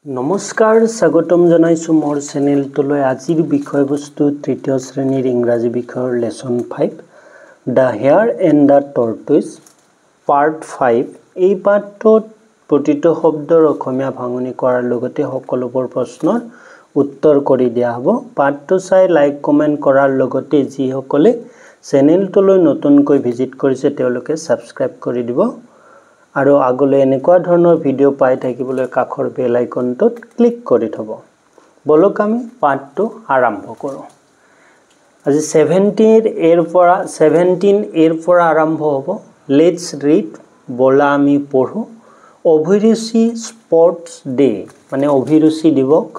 नमस्कार स्वागतम जनाइছো मोर चैनल तলৈ আজিৰ বিষয়বস্তু তৃতীয় শ্ৰেণীৰ ইংৰাজী বিষয়ৰ lesson 5 the hair and the tortoise part 5 এই পাঠটোত প্ৰতিটো শব্দৰ অসমীয়া ভাঙনি কৰাৰ লগতে সকলোবোৰ প্ৰশ্নৰ উত্তৰ কৰি দিয়া হ'ব পাঠটো চাই লাইক কমেন্ট কৰাৰ লগতে যি সকলে চেনেলটোলৈ নতুনকৈ ভিজিট কৰিছে তেওঁলোকে সাবস্ক্ৰাইব কৰি দিব আৰু আগলৈ এনেকুৱা ধৰণৰ ভিডিও পাই থাকিবলৈ কাখৰ বেল আইকনটোত ক্লিক কৰি থব বলক আমি পাঠটো আৰম্ভ কৰো আজি 17 এৰ পৰা আৰম্ভ হ'ব লেটস ৰিড বলা আমি পঢ়ো অভিৰুচি স্পৰ্টছ ডে মানে অভিৰুচি দিৱস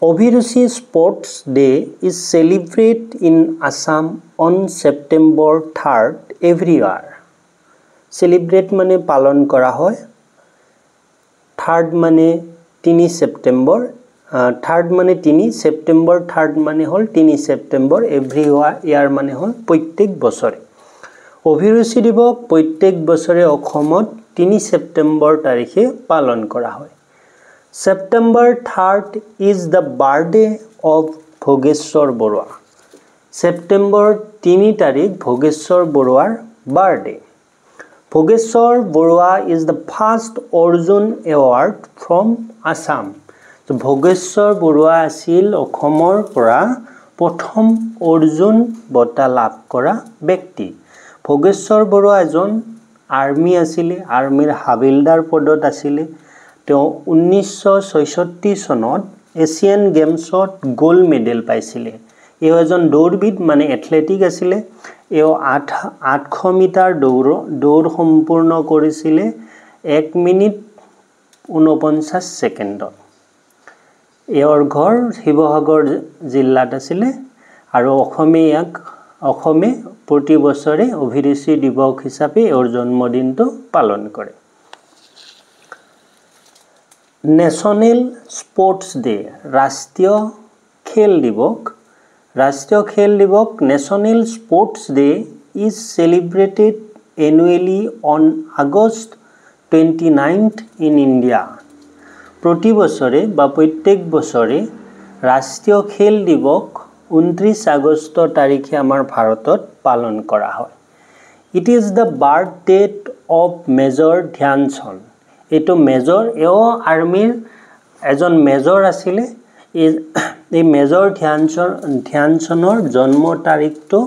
অভিৰুচি sports day is celebrated in Assam on September 3rd every year celebrate माने पालन करा होय थर्ड माने 3 सेप्टेम्बर थर्ड माने 3 सेप्टेम्बर थर्ड माने हल 3 सेप्टेम्बर एवरी ईयर माने हल प्रत्येक बছৰে অভিৰুচি দিৱস প্ৰত্যেক বছৰে অসমত 3 सेप्टेम्बर তাৰিখে পালন কৰা হয় September 3rd is the birthday of Bhogeshwar Barua September 3 তাৰিখ ভোগেশ্বৰ বৰুৱাৰ birthday Bhogeshwar Barua is the first Arjun Award from Assam. So Bhogeshwar Barua asil Okhomor pora prothom Arjun bota lab kora byakti. Bhogeshwar Barua ejon army asile armyr havildar podot asile teo 1966 sonot Asian Games ot gold medal paisile. Eo ejon dৌৰবিদ মানে athletic asile এও 800 metre দৌৰ সম্পূৰ্ণ কৰিছিলে 1 minute 49 সেকেন্ডত এওৰ ঘৰ শিৱসাগৰ জিলাত আছিলে আৰু অসমে প্ৰতি বছৰে অভিৰুচি দিৱস হিচাপে এওৰ জন্মদিনটো পালন কৰে নেশনেল স্পৰ্টছ ডে ৰাষ্ট্ৰীয় খেল দিৱস Rashtriya Khel Divak National Sports Day is celebrated annually on August 29th in India. Proti বছৰে বা প্ৰত্যেক বছৰে ৰাষ্ট্ৰীয় খেল দিৱস 29 আগষ্ট তাৰিখে আমাৰ ভাৰতত পালন কৰা হয় It is the birth date of Major Dhyan Chand. এটো মেজৰ এও আৰ্মিৰ এজন মেজৰ আছিল এই মেজৰ ধ্যান চন্দৰ জন্ম তাৰিখটো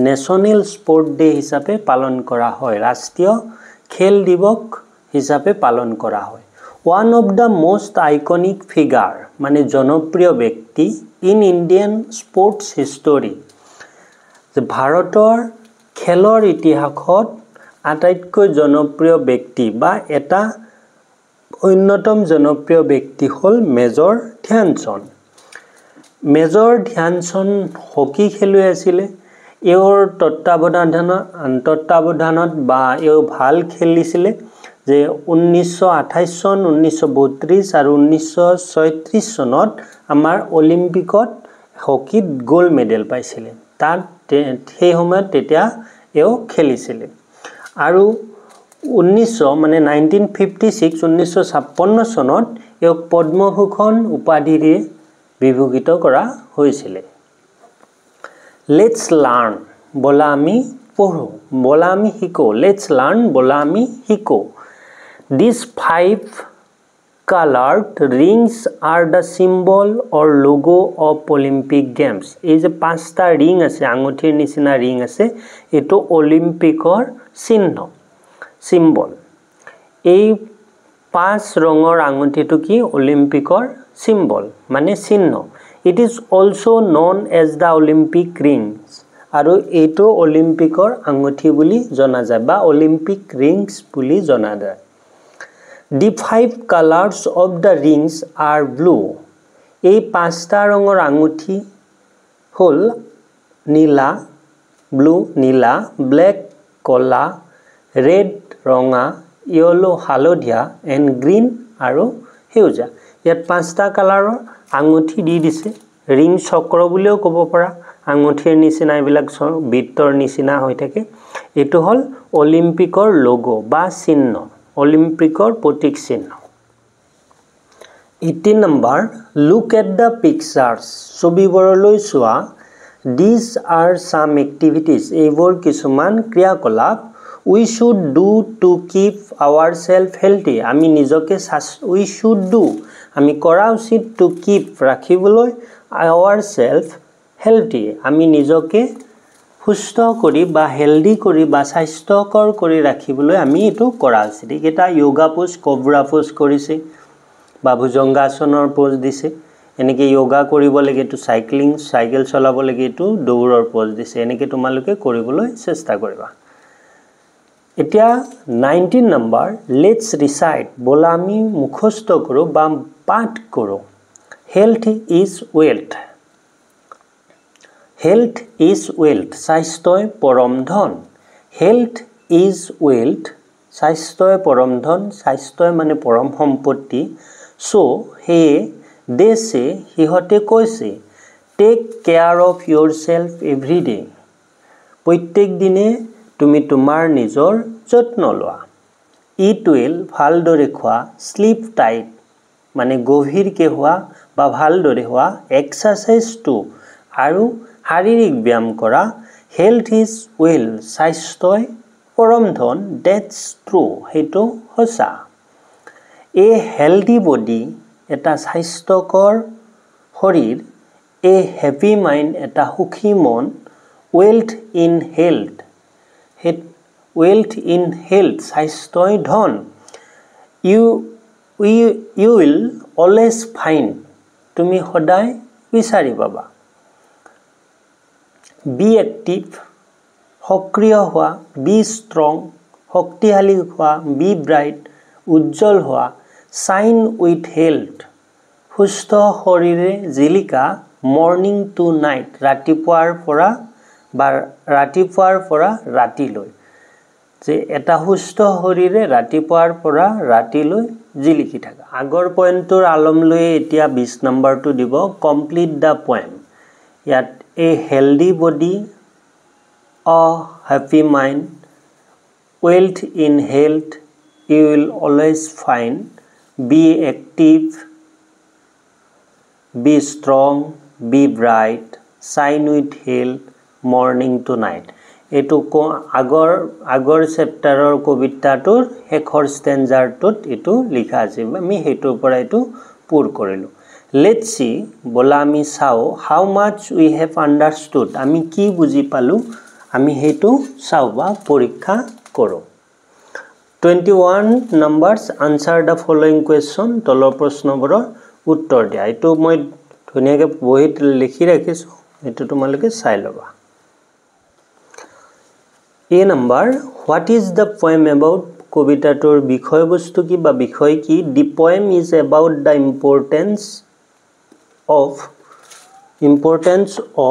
ন্যাশনাল স্পৰ্ট ডে হিচাপে পালন কৰা হয় ৰাষ্ট্ৰীয় খেল দিৱস হিচাপে পালন কৰা হয় one of the most iconic figure মানে জনপ্ৰিয় ব্যক্তি ইন ইণ্ডিয়ান স্পৰ্টছ হিষ্টৰী যে ভাৰতৰ খেলৰ ইতিহাসত আটাইতকৈ জনপ্ৰিয় ব্যক্তি বা এটা অন্যতম জনপ্ৰিয় ব্যক্তি হল major Dhyanchand major Dhyanchand hockey খেলুৱৈ আছিল এওৰ তত্ত্বাৱধানত বা এও ভাল খেলিছিল যে 1928 চন 1932 আৰু 1936 চনত আমাৰ অলিম্পিকত হকিত গোল্ড মেডেল পাইছিল তাত সেই সময়ত তেতিয়া এও খেলিছিল আৰু 1956 চনত এওক পদ্মভূষণ উপাধিৰে বিভূষিত কৰা হৈছিল লেটস লাৰ্ন বলা আমি পঢ়ো বলা আমি শিকো লেটস লাৰ্ন বলা আমি শিকো These 5 colored rings are the symbol or logo of Olympic Games এই যে পাঁচটা ৰিং আছে আঙুঠিৰ নিচিনা ৰিং আছে এটো অলিম্পিকৰ চিহ্ন symbol এই পাঁচ ৰঙৰ আঙুঠিটো কি অলিম্পিকৰ symbol মানে চিহ্ন it is also known as the Olympic rings আৰু এটো অলিম্পিকৰ আঙুঠি বুলি জনা যায় বা অলিম্পিক ৰিংস বুলি জনা যায় The 5 colors of the rings are blue এই পাঁচটা ৰঙৰ আঙুঠি হল নীলা ব্লু নীলা ব্ল্যাক কলা ৰেড ৰঙা ইয়েলো হালধীয়া এন্ড গ্ৰীন আৰু হেউজা ইয়াত পাঁচটা কালাৰৰ আঙুঠি দি দিছে ৰিং চক্ৰ বুলিও ক'ব পাৰা আঙুঠিৰ নিচিনা এইবিলাক বৃত্তৰ নিচিনা হৈ থাকে এটো হল অলিম্পিকৰ লোগো বা চিহ্ন অলিম্পিকৰ প্ৰতীক চিহ্ন 18 number, look at the pictures. ছবিবোৰলৈ চোৱা. These are some activities. এইবোৰ কিছুমান ক্ৰিয়াকলাপ we should do to keep ourselves healthy. আমি নিজকে we should do. আমি কৰা উচিত to keep ৰাখিবলৈ ourselves healthy. আমি নিজকে সুস্থ কৰি বা হেলদি কৰি বা স্বাস্থ্যকৰ কৰি ৰাখিবলৈ আমি এটো কৰা উচিত. এটা যোগা পোজ, কোবৰা পোজ কৰিছে বা ভুজংগাসনৰ পোজ দিছে. এনেকে যোগা কৰিব লাগে তো সাইকেল চলাব লাগে তো দৌৰৰ পোজ দিছে. এনেকে তোমালোকে কৰিবলৈ চেষ্টা কৰিবা. এতিয়া 19 নম্বৰ, লেটস ৰিচাইট. বলা আমি মুখস্থ কৰো বা পাঠ কৰো. Health is wealth. Health is wealth. স্বাস্থ্যই পৰম ধন. Health is wealth. স্বাস্থ্যই পৰম ধন. স্বাস্থ্যই মানে পৰম সম্পত্তি. সো হে দেছে হিহতে কৈছে take care of yourself every day. প্ৰত্যেক দিনে তুমি তোমাৰ নিজৰ যত্ন লোৱা. ইট ওয়েল, ভালদৰে খোৱা. স্লিপ টাইট মানে গভীৰকে হোৱা বা ভালদৰে হোৱা. এক্সাৰসাইজ টু আৰু শাৰীৰিক ব্যায়াম কৰা. Health is well. স্বাস্থ্যই পৰম ধন. That's true. সেইটো সঁচা. এ হেলদি বডি, এটা স্বাস্থ্যকৰ শৰীৰ. এ হেপি মাইণ্ড, এটা সুখী মন. Wealth in health. Wealth in health, স্বাস্থ্যই ধন. ইউ উইল অলৱেজ ফাইণ্ড, তুমি সদায় বিচাৰি পাবা. বি এক্টিভ, সক্ৰিয় হোৱা. বি ষ্ট্ৰং, শক্তিশালী হোৱা. বি ব্ৰাইট, উজ্জ্বল হোৱা. চাইন উইথ হেলথ, সুস্থ শৰীৰে জিলিকা. মৰ্নিং টু নাইট, ৰাতিপুৱাৰ পৰা ৰাতিলৈ. যে এটা সুস্থ শৰীৰে ৰাতিপুৱাৰ পৰা ৰাতিলৈ জিলিকি থাকে. আগৰ পইণ্টৰ আলম লৈ এতিয়া 20 নম্বৰটো দিব. Complete the poem. ইয়াত a healthy body, a happy mind, wealth in health, you will always find, be active, be strong, be bright, shine with health, morning to night. এইটো আগৰ চেপ্টাৰৰ কবিতাটোৰ শেষৰ ষ্টেঞ্জাৰটোত এইটো লিখা আছে. আমি সেইটোৰ পৰা এইটো পূৰ কৰিলোঁ. লেটছ সি, বলা আমি চাওঁ. How much we have understood, আমি কি বুজি পালোঁ আমি সেইটো চাওঁ বা পৰীক্ষা কৰোঁ. 21 numbers, answer the following question. তলৰ প্ৰশ্নবোৰৰ উত্তৰ দিয়া. এইটো মই ধুনীয়াকৈ বহীত লিখি ৰাখিছোঁ. এইটো তোমালোকে চাই ল'বা. এ number, what is the poem about, কবিতাটোৰ বিষয়বস্তু কি বা বিষয় কি. The poem is about the importance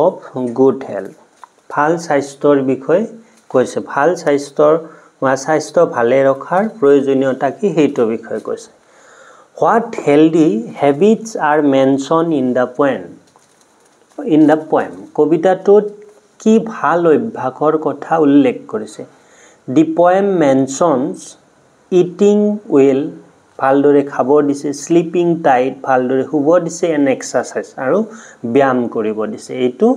of good health, ভাল স্বাস্থ্যৰ বিষয়ে কৈছে. ভাল স্বাস্থ্য ভালে ৰখাৰ প্ৰয়োজনীয়তা কি সেইটো বিষয়ে কৈছে. What healthy habits R mention in the poem, কবিতাটোত কি ভাল অভ্যাসৰ কথা উল্লেখ কৰিছে. দি পয়েম মেনশ্যনছ ইটিং ৱেল, ভালদৰে খাব দিছে. স্লিপিং টাইট, ভালদৰে শুব দিছে. এণ্ড এক্সাৰসাইজ, আৰু ব্যায়াম কৰিব দিছে. এইটো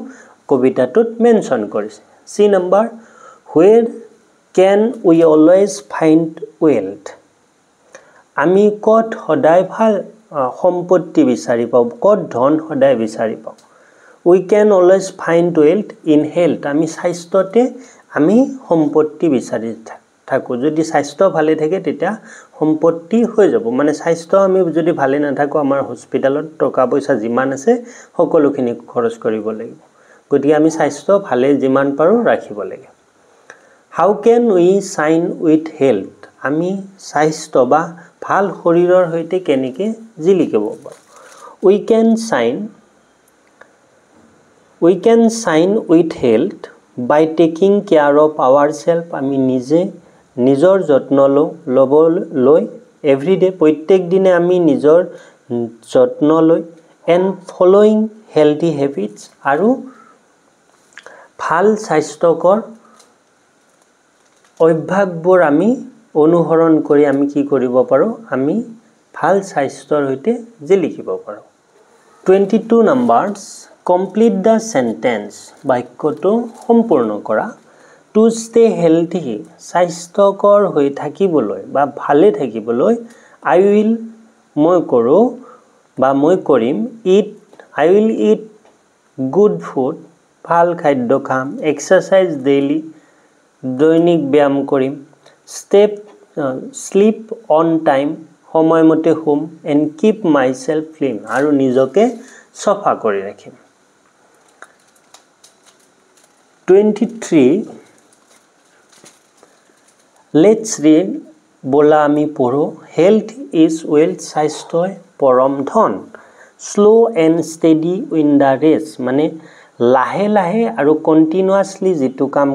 কবিতাটোত মেনশ্যন কৰিছে. C number, where can we always find wealth, আমি ক'ত সদায় ভাল সম্পত্তি বিচাৰি পাওঁ, ক'ত ধন সদায় বিচাৰি পাওঁ. We can always find wealth in health, আমি স্বাস্থ্যতে আমি সম্পত্তি বিচাৰি থাকোঁ. যদি স্বাস্থ্য ভালে থাকে তেতিয়া সম্পত্তি হৈ যাব. মানে স্বাস্থ্য আমি যদি ভালে নাথাকোঁ, আমাৰ হস্পিটেলত টকা পইচা যিমান আছে সকলোখিনি খৰচ কৰিব লাগিব. গতিকে আমি স্বাস্থ্য ভালে যিমান পাৰোঁ ৰাখিব লাগে. How can we shine with health, আমি স্বাস্থ্য বা ভাল শৰীৰৰ সৈতে কেনেকৈ জিলিকিব পাৰোঁ. We can shine with health by taking care of our self, আমি নিজৰ যত্ন ল'বলৈ এভৰিডে, প্ৰত্যেক দিনে আমি নিজৰ যত্ন লৈ. এণ্ড ফলোয়িং হেল্থি হেবিটছ, আৰু ভাল স্বাস্থ্যকৰ অভ্যাসবোৰ আমি অনুসৰণ কৰি আমি কি কৰিব পাৰোঁ, আমি ভাল স্বাস্থ্যৰ হৈতে যে লিখিব পাৰো 22 নাম্বাৰস কমপ্লিট দা সেন্টেন্স বাক্যটো সম্পূৰ্ণ কৰা টু ষ্টে হেলথি স্বাস্থ্যকৰ হৈ থাকিবলৈ বা ভালে থাকিবলৈ আই উইল মই কৰো বা মই কৰিম it I will it good food ভাল খাদ্য খাম এক্সাৰসাইজ ডেইলি দৈনিক ব্যায়াম কৰিম স্লিপ অন টাইম সময়মতে home and keep myself clean আৰু নিজকে সফা কৰি ৰাখিম 23 লেটস ৰিড বলা আমি পঢ়ো হেলথ ইজ ওয়েলথ স্বাস্থ্যই পৰম ধন slow and steady in the race মানে লাহে লাহে আৰু কন্টিনিউয়াছলি যেটো কাম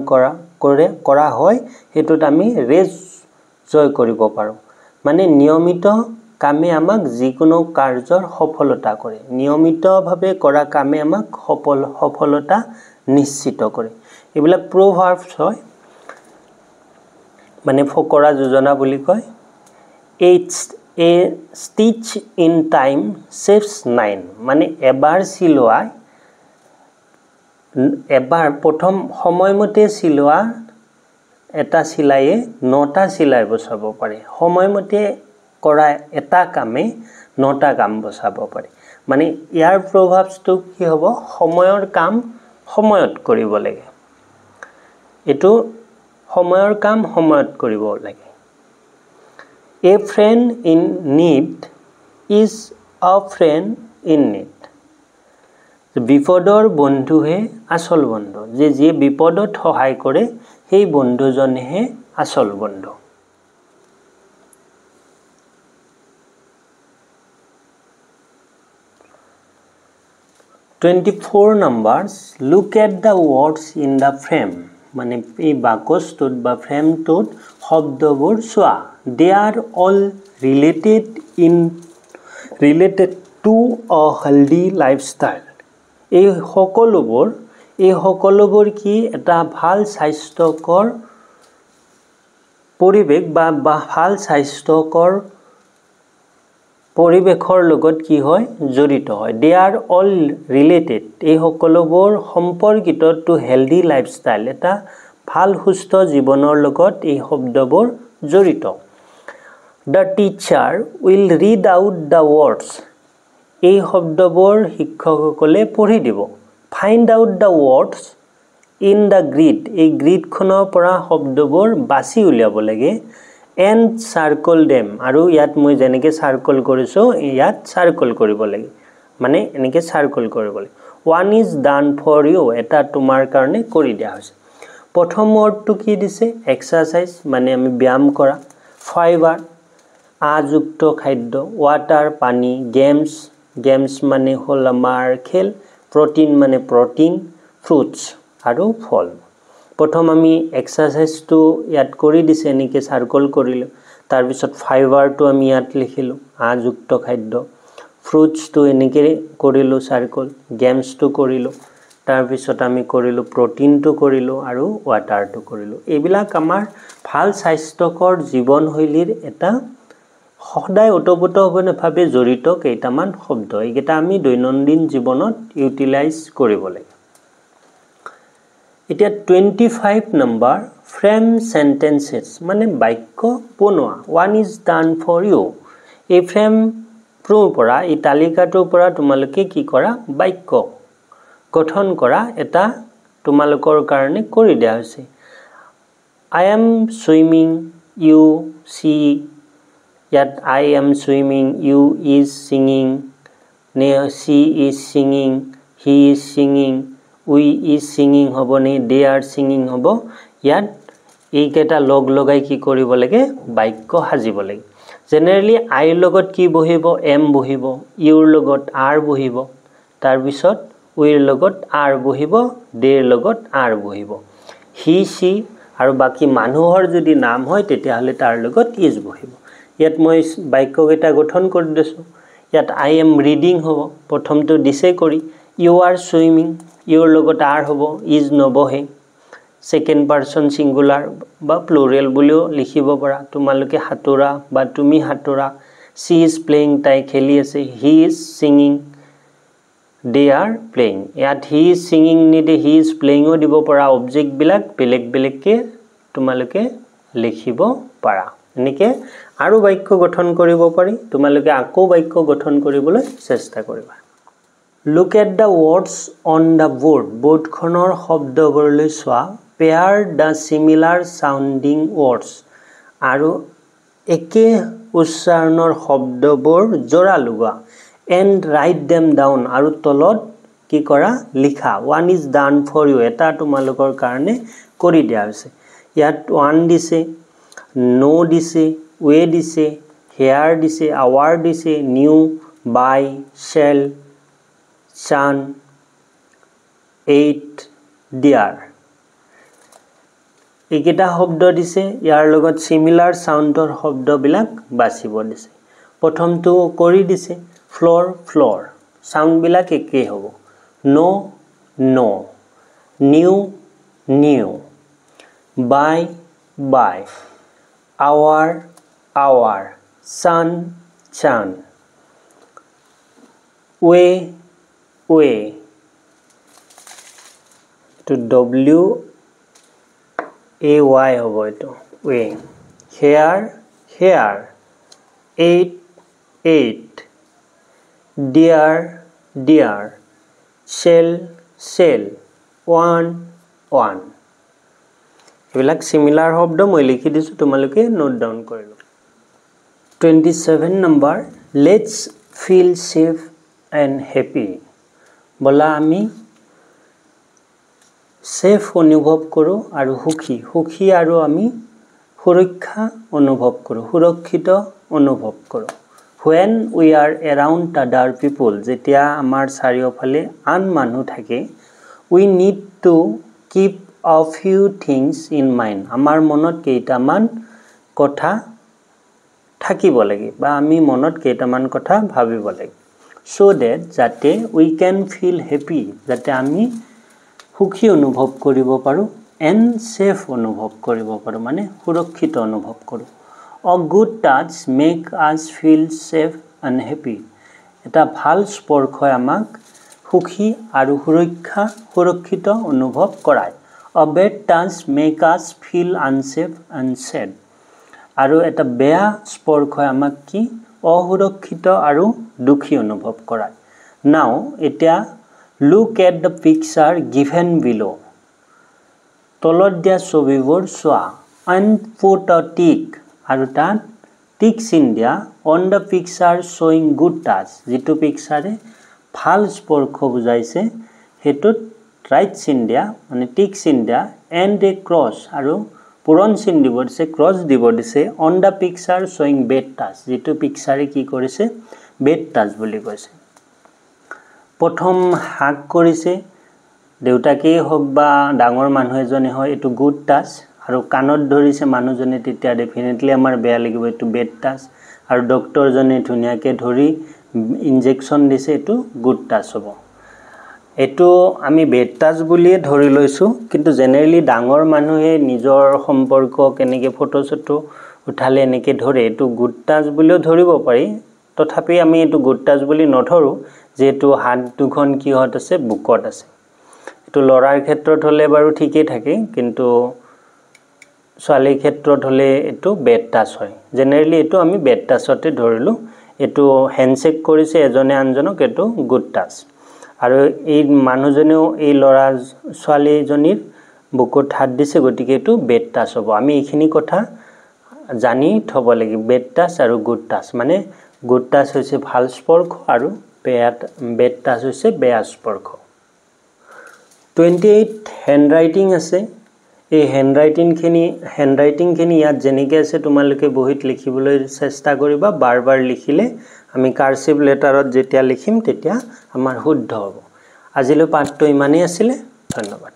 কৰা হয় হেতুত আমি ৰেস জয় কৰিব পাৰো মানে নিয়মিত কামে আমাক যিকোনো কাৰ্যৰ সফলতা কৰে নিয়মিতভাৱে কৰা কামে আমাক সফলতা নিশ্চিত কৰে এবিলাক প্ৰভাৰ্বছ হয় মানে ফকৰা যোজনা বুলি কয় এ স্টিচ ইন টাইম সেভস 9 মানে এবাৰ সিলোৱা এবাৰ প্ৰথম সময়মতে সিলোৱা এটা সিলাইয়ে 9টা সিলাই বচাব পাৰে সময়মতে কৰা এটা কামে 9টা কাম বচাব পাৰে মানে ইয়াৰ প্ৰভাৱটো কি হ'ব সময়ৰ কাম সময়ত কৰিব লাগে এটো সময়ৰ কাম সময়ত কৰিব লাগে a friend in need is a friend in need বিপদৰ বন্ধুহে আসল বন্ধু যে বিপদত সহায় কৰে সেই বন্ধুজনেহে আসল বন্ধু 24 numbers look at the words in the frame মানে এই বাক্যটোত বা ফ্রেমটোত শব্দবোৰ চোৱা they are all related to a healthy lifestyle এই সকলোবোৰ কি এটা ভাল স্বাস্থ্যকৰ পৰিবেশ বা ভাল স্বাস্থ্যকৰ পৰিবেশৰ লগত কি হয় জড়িত হয় they are all related এই সকলোবোৰ সম্পৰ্কিত টু হেলদি লাইফষ্টাইল এটা ভাল সুস্থ জীৱনৰ লগত এই শব্দবোৰ জড়িত the teacher will read out the words এই শব্দবোৰ শিক্ষকসকলে পঢ়ি দিব find out the words in the grid এই গ্ৰিডখনৰ পৰা শব্দবোৰ বাছি উলিয়াব লাগে and circle them আৰু ইয়াত মই যেনেকৈ সাৰ্কেল কৰিছো ইয়াত সাৰ্কেল কৰিব লাগে মানে এনেকৈ সাৰ্কেল কৰিব লাগে one is done for you এটা তোমাৰ কাৰণে কৰি দিয়া হৈছে প্ৰথম ওয়াৰ্ডটো কি দিছে এক্সাৰসাইজ মানে আমি ব্যায়াম কৰা ফাইবাৰ আযুক্ত খাদ্য ওয়াটাৰ পানী গেমছ মানে হল আমাৰ খেল প্ৰটিন মানে প্ৰটিন ফ্ৰুটস আৰু ফল প্ৰথম আমি এক্সাৰসাইজটো ইয়াত কৰি দিছে এনেকৈ সাৰ্কেল কৰিলো তাৰ পিছত ফাইবাৰটো আমি ইয়াত লিখিলো আযুক্ত খাদ্য ফ্ৰুটসটো এনেকৈ কৰিলো সাৰ্কেল গেমছটো কৰিলো তাৰ পিছত আমি কৰিলো প্ৰটিনটো কৰিলো আৰু ওয়াটাৰটো কৰিলো এইবিলাক আমাৰ ভাল স্বাস্থ্যকৰ জীৱনশৈলীৰ এটা সদায় ওতপ্ৰোতভাৱে জড়িত কেইটামান শব্দ এইকেইটা আমি দৈনন্দিন জীৱনত ইউটিলাইজ কৰিব লাগে এতিয়া 25 নম্বৰ ফ্ৰেম সেন্টেন্সেস মানে বাক্য বনোৱা one is done for you এই ফ্ৰেম পৰা এই তালিকাটোৰ পৰা তোমালোকে কি কৰা বাক্য গঠন কৰা এটা তোমালোকৰ কাৰণে কৰি দিয়া হৈছে I am swimming you see yet I am swimming you is singing she is singing he is singing we is singing hobone they are singing hobo yet এইকেটা লগ লগাই কি কৰিব লাগে বাক্য হাজিব লাগে জেনাৰেলি I লগত কি বহিব am বহিব your লগত are বহিব তাৰ পিছত we লগত are বহিব they লগত are বহিব he she আৰু বাকি মানুহৰ যদি নাম হয় তেতিয়া হলে তাৰ লগত is বহিব ইয়াত মই বাক্যকেটা গঠন কৰি দিছো ইয়াত I am reading হ'ব প্ৰথমটো দিছে কৰি you are swimming your লগত are হ'ব is নবহে সেকেন্ড পারসন সিঙ্গুলার বা প্লুরাল বলিও লিখিব পাৰা তোমালোকে হাতৰা বা তুমি হাতৰা she is playing তাই খেলি আছে he is singing they are playing ইয়াত he is singing নিদে he is playing ও দিব পৰা অবজেক্ট বিলাক বেলেগ বেলেগকে তোমালোকে লিখিব পাৰা এনেকে আৰু বাক্য গঠন কৰিব পাৰি তোমালোকে আকৌ বাক্য গঠন কৰিবলৈ চেষ্টা কৰিবা look at the words on the board board খনৰ শব্দবোৰলৈ চোৱা pair the similar sounding words আৰু একে উচ্চাৰণৰ শব্দবোৰ জোৰা লগোৱা and write them down আৰু তলত কি কৰা লিখা one is done for you এটা তোমালোকৰ কাৰণে কৰি দিয়া হৈছে ইয়াত one দিছে no দিছে we দিছে here দিছে our দিছে new by shall chan 8 dear এইকেইটা শব্দ দিছে ইয়াৰ লগত সিমিলাৰ সাউন্ডৰ শব্দ বিলাক বাছিব দিছে প্ৰথমটো কৰি দিছে floor floor সাউন্ড বিলাক একে হ'ব no no new new by by hour hour sun chan way way to w a y hobo eto way here here 8 8 dear dear shell shell 1 1 এবিলাক similar শব্দ মই লিখি দিছো তোমালোকে নোট ডাউন কৰিলো 27 number let's feel safe and happy বলা আমি safe অনুভৱ কৰো আৰু সুখী আৰু আমি সুৰক্ষা অনুভৱ কৰো সুৰক্ষিত অনুভৱ কৰো when we are around other people যেতিয়া আমাৰ চাৰিওফালে আন মানুহ থাকে we need to keep a few things in mind আমাৰ মনত কেইটামান কথা থাকিব লাগে বা আমি মনত কেইটামান কথা ভাবিব লাগে so that যাতে we can feel happy যাতে আমি সুখী অনুভৱ কৰিব পাৰো and safe অনুভৱ কৰিব পাৰো মানে সুৰক্ষিত অনুভৱ কৰো a good touch make us feel safe and happy এটা ভাল স্পৰ্শই আমাক সুখী আৰু সুৰক্ষিত অনুভৱ কৰায় a bad touch make us feel unsafe and sad আৰু এটা বেয়া স্পৰ্শই আমাক কি অসুৰক্ষিত আৰু দুখী অনুভৱ কৰায় now এতিয়া look at the picture given below তলত দিয়া ছবিবোৰ চোৱা and put a tick আৰু তাত টিক চিন দিয়া on the picture showing good touch যেটো পিকচাৰে ভাল স্পৰ্শ বুজাইছে হেতুত ৰাইট চিন দিয়া মানে টিক চিন দিয়া and a cross আৰু পুৰণ চিন দিব দিছে ক্ৰছ দিব দিছে on the picture showing bad touch যেটো পিকচাৰে কি কৰিছে bad touch বুলি কৈছে প্ৰথম হাক কৰিছে দেউতাকে হক বা ডাঙৰ মানুহ এজনে হয় এটো গুড টাচ আৰু কানত ধৰিছে মানুহজনে তেতিয়া ডেফিনেটলি আমাৰ বেয়া লাগিব এটো বেড টাচ আৰু ডক্টৰ জনে ধুনিয়াকে ধৰি ইনজেকচন দিছে এটো গুড টাচ হ'ব এটো আমি বেড টাচ বুলিয়ে ধৰি লৈছো কিন্তু জেনাৰেলি ডাঙৰ মানুহে নিজৰ সম্পৰ্ক কেনেকে ফটো চটো উঠালে এনেকে ধৰে এটো গুড টাচ বুলিও ধৰিব পাৰি তথাপি আমি এটো গুড টাচ বুলি নধৰো যেটো হাত দুখন কি হত আছে বুকত আছে এটো লৰাৰ ক্ষেত্ৰত হলে বাৰু ঠিকই থাকে কিন্তু ছোৱালীৰ ক্ষেত্ৰত হলে এটো বেড টাচ হয় জেনাৰেলি এটো আমি বেড টাচতে ধৰিলো এটো হ্যান্ডশেক কৰিছে এজনে আনজনক এটো গুড টাচ আৰু এই মানুহজনেও এই লৰা ছোৱালীজনীৰ বুকত হাত দিছে গটিকে এটো বেড টাচ হ'ব আমি এইখিনি কথা জানি থব লাগিব বেড টাচ আৰু গুড টাচ মানে গুড টাচ হৈছে ভাল স্পৰ্শ আৰু বেড টাচ হৈছে বেয়া স্পৰ্শ 28 হ্যান্ডৰাইটিং আছে এই হ্যান্ডৰাইটিং খিনি ইয়াত জেনেকে আছে তোমালোকে বহিত লিখিবলৈ চেষ্টা কৰিবা বাৰবাৰ লিখিলে আমি কাৰ্সিভ লেটাৰত যেতিয়া লিখিম তেতিয়া আমাৰ শুদ্ধ হ'ব আজিলৈ পাঠটো ইমানেই আছিল ধন্যবাদ